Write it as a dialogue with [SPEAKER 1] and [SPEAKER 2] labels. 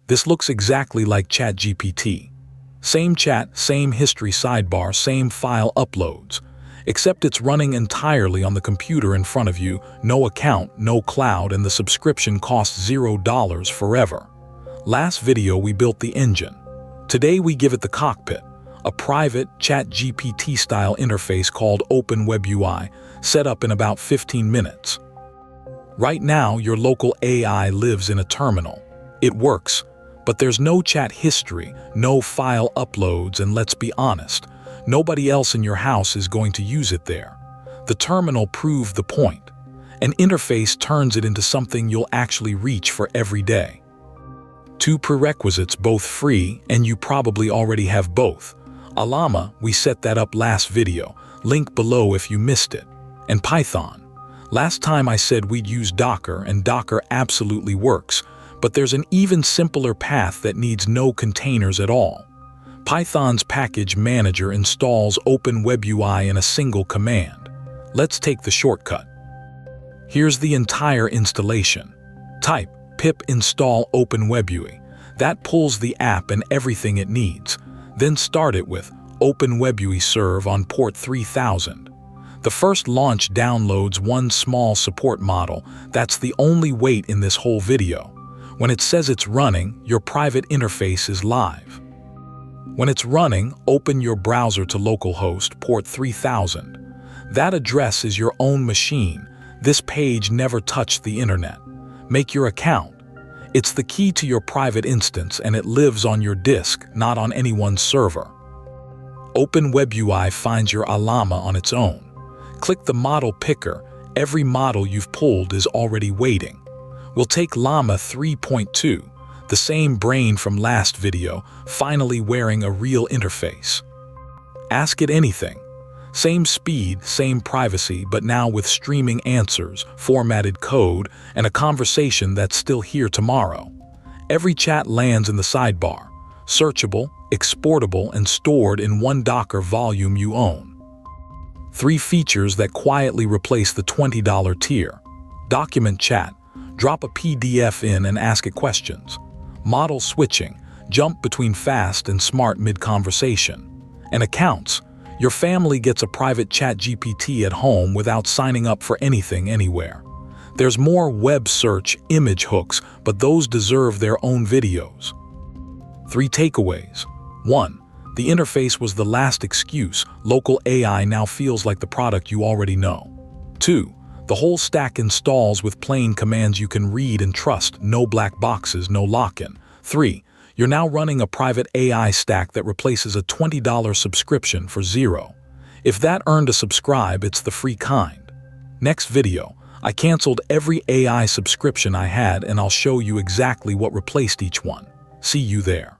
[SPEAKER 1] This looks exactly like ChatGPT. Same chat, same history sidebar, same file uploads. Except it's running entirely on the computer in front of you, no account, no cloud, and the subscription costs $0 forever. Last video we built the engine. Today we give it the cockpit, a private ChatGPT-style interface called Open WebUI, set up in about 15 minutes. Right now, your local AI lives in a terminal. It works, but there's no chat history, no file uploads, and let's be honest, nobody else in your house is going to use it there. The terminal proved the point. An interface turns it into something you'll actually reach for every day. Two prerequisites, both free, and you probably already have both. Ollama, we set that up last video, link below if you missed it. And Python. Last time I said we'd use Docker, and Docker absolutely works, but there's an even simpler path that needs no containers at all. Python's package manager installs Open WebUI in a single command. Let's take the shortcut. Here's the entire installation. Type pip install Open WebUI. That pulls the app and everything it needs. Then start it with Open WebUI serve on port 3000. The first launch downloads one small support model. That's the only wait in this whole video. When it says it's running, your private interface is live. When it's running, open your browser to localhost port 3000. That address is your own machine. This page never touched the internet. Make your account. It's the key to your private instance, and it lives on your disk, not on anyone's server. Open WebUI finds your Ollama on its own. Click the model picker. Every model you've pulled is already waiting. We'll take Llama 3.2. The same brain from last video, finally wearing a real interface. Ask it anything. Same speed, same privacy, but now with streaming answers, formatted code, and a conversation that's still here tomorrow. Every chat lands in the sidebar, searchable, exportable, and stored in one Docker volume you own. 3 features that quietly replace the $20 tier. Document chat. Drop a PDF in and ask it questions. Model switching, jump between fast and smart mid-conversation. And accounts, your family gets a private ChatGPT at home without signing up for anything anywhere. There's more web search image hooks, but those deserve their own videos. 3 takeaways. 1. The interface was the last excuse. Local AI now feels like the product you already know. 2. The whole stack installs with plain commands you can read and trust, no black boxes, no lock-in. 3. You're now running a private AI stack that replaces a $20 subscription for $0. If that earned a subscribe, it's the free kind. Next video, I canceled every AI subscription I had, and I'll show you exactly what replaced each one. See you there.